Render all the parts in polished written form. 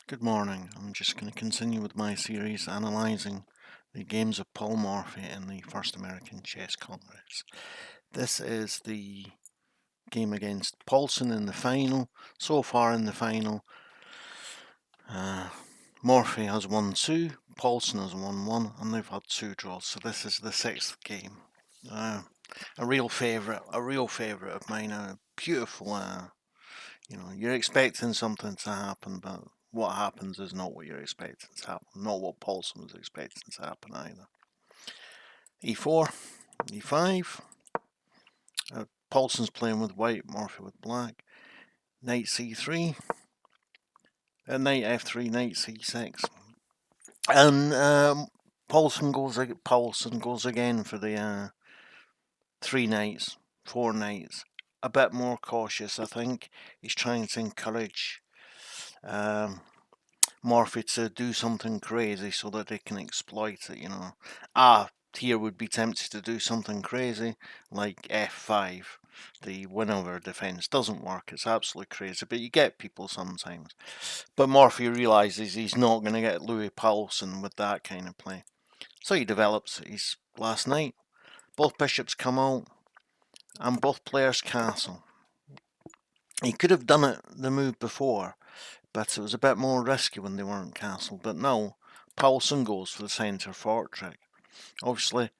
Good morning. I'm just going to continue with my series analysing the games of Paul Morphy in the First American Chess Congress. This is the game against Paulsen in the final. So far in the final, Morphy has won 2, Paulsen has won 1, and they've had 2 draws. So this is the 6th game. A real favourite of mine. A beautiful, you're expecting something to happen, but what happens is not what you're expecting to happen, not what Paulsen was expecting to happen either. E4, E5. Paulsen's playing with white, Morphy with black. Knight C3. Knight F3, Knight C6. And Paulsen goes again for the 3 knights, 4 knights. A bit more cautious, I think. He's trying to encourage Morphy to do something crazy so that they can exploit it, Here would be tempted to do something crazy like F5. The win-over defense doesn't work. It's absolutely crazy, but you get people sometimes. But Morphy realizes he's not going to get Louis Paulsen with that kind of play. So he develops his last knight. Both bishops come out, and both players castle. He could have done it the move before, but it was a bit more risky when they weren't castled. But now, Paulsen goes for the centre fort trick. Obviously,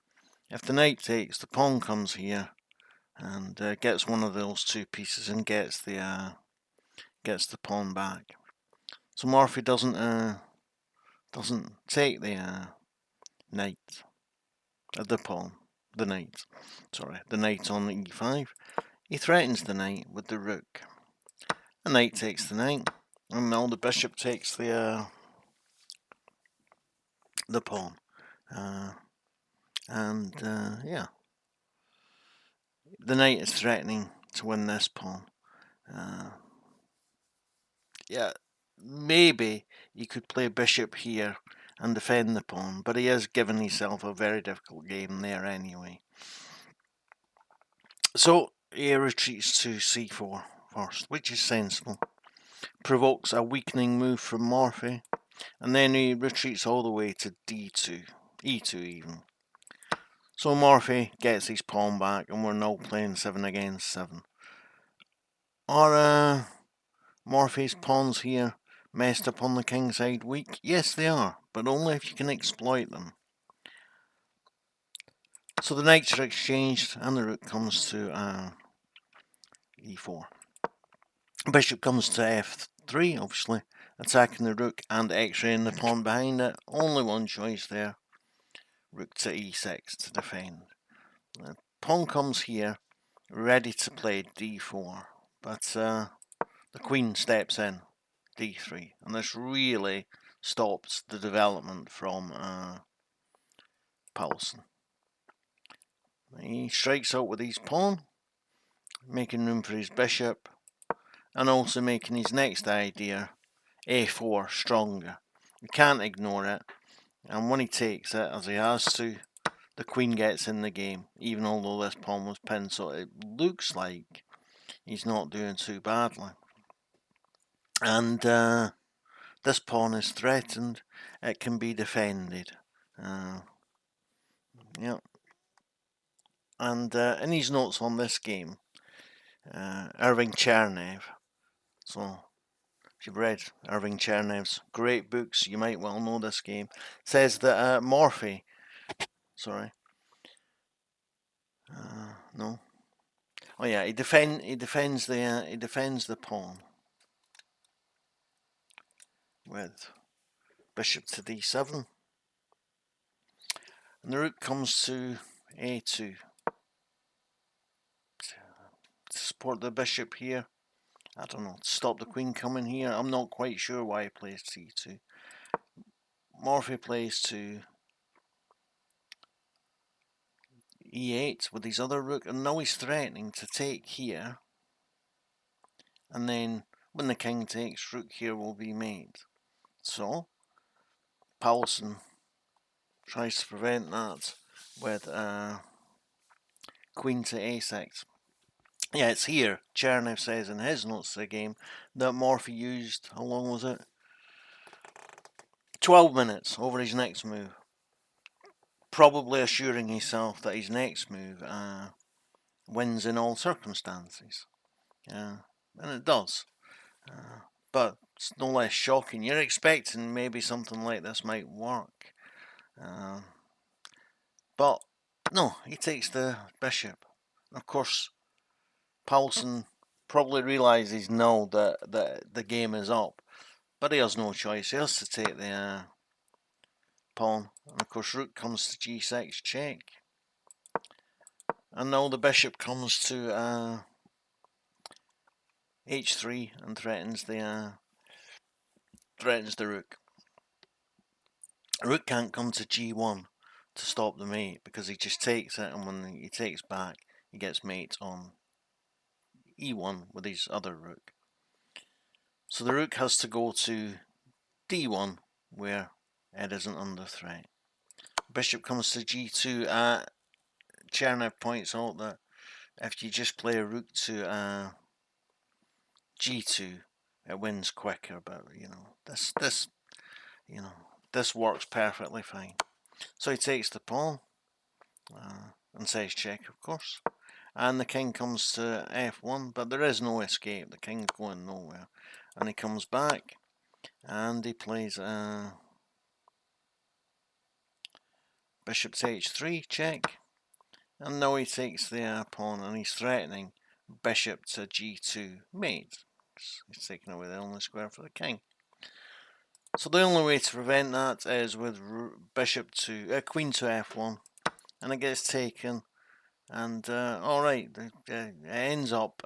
if the knight takes, the pawn comes here and gets one of those 2 pieces and gets the pawn back. So Morphy doesn't take the knight, the pawn, the knight. Sorry, the knight on e5. He threatens the knight with the rook. The knight takes the knight, and now the bishop takes the pawn. Yeah, the knight is threatening to win this pawn. Yeah, maybe he could play bishop here and defend the pawn, but he has given himself a very difficult game there anyway. So he retreats to c4 first, which is sensible. Provokes a weakening move from Morphy, and then he retreats all the way to d2, e2 even. So Morphy gets his pawn back, and we're now playing 7 against 7. Are Morphy's pawns here messed up on the king side weak? Yes, they are, but only if you can exploit them. So the knights are exchanged, and the rook comes to e4. Bishop comes to f3, obviously, attacking the rook and x-raying the pawn behind it. Only one choice there. Rook to e6 to defend. The pawn comes here, ready to play d4, but the queen steps in, d3, and this really stops the development from Paulsen. He strikes out with his pawn, making room for his bishop, and also making his next idea, a4, stronger. You can't ignore it, and when he takes it, as he has to, the queen gets in the game, even although this pawn was pinned, so it looks like he's not doing too badly. And this pawn is threatened. It can be defended. Yeah. And in his notes on this game, Irving Chernev. So if you've read Irving Chernev's great books, you might well know this game. Says that Morphy, sorry, no, oh yeah, he defends the pawn with bishop to d7, and the rook comes to a2 to support the bishop here. I don't know, to stop the queen coming here. I'm not quite sure why he plays c2. Morphy plays to e8 with his other rook, and now he's threatening to take here, and then when the king takes, rook here will be made. So Paulsen tries to prevent that with queen to a6. Yeah, it's here. Chernev says in his notes of the game that Morphy used, how long was it? 12 minutes over his next move, probably assuring himself that his next move wins in all circumstances. And it does. But it's no less shocking. You're expecting maybe something like this might work. But no, he takes the bishop. Of course, Paulsen probably realises now that the game is up. But he has no choice. He has to take the pawn. And of course, rook comes to g6 check. And now the bishop comes to h3 and threatens the rook. Rook can't come to g1 to stop the mate because he just takes it, and when he takes back, he gets mate on e1 with his other rook. So the rook has to go to d1 where it isn't under threat. Bishop comes to g2. Chernev points out that if you just play a rook to g2, it wins quicker. But this works perfectly fine. So he takes the pawn and says check, of course. And the king comes to f1, but there is no escape. The king's going nowhere, and he comes back and he plays bishop to h3 check. And now he takes the pawn and he's threatening bishop to g2 mate. He's taking away the only square for the king. So the only way to prevent that is with bishop to queen to f1, and it gets taken. And alright, it ends up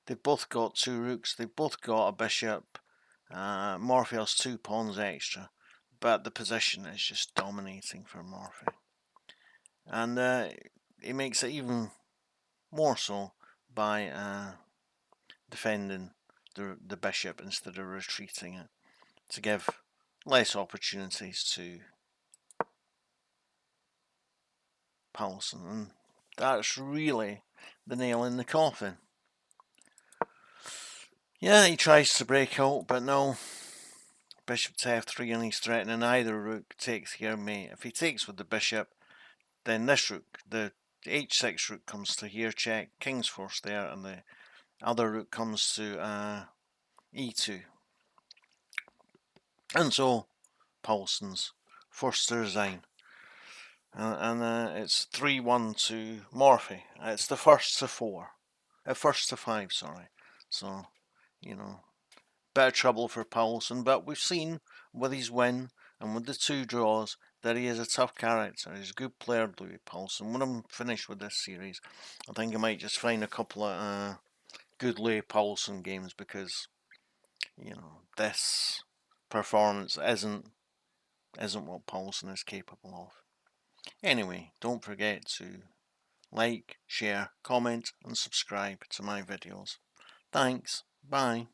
they've both got two rooks, they've both got a bishop. Morphy has 2 pawns extra, but the position is just dominating for Morphy. And he makes it even more so by defending the bishop instead of retreating it, to give less opportunities to Paulsen. And that's really the nail in the coffin. Yeah, he tries to break out, but no. Bishop to f3, and he's threatening either rook takes here mate. If he takes with the bishop, then this rook, the h6 rook, comes to here check, king's forced there, and the other rook comes to e2. And so Paulsen's forced to resign. And it's 3-1 to Morphy. It's the first to 4. First to 5, sorry. So, bit of trouble for Paulsen, but we've seen with his win and with the 2 draws that he is a tough character. He's a good player, Louis Paulsen. When I'm finished with this series, I think I might just find a couple of good Louis Paulsen games, because this performance isn't what Paulsen is capable of. Anyway, don't forget to like, share, comment and subscribe to my videos. Thanks. Bye.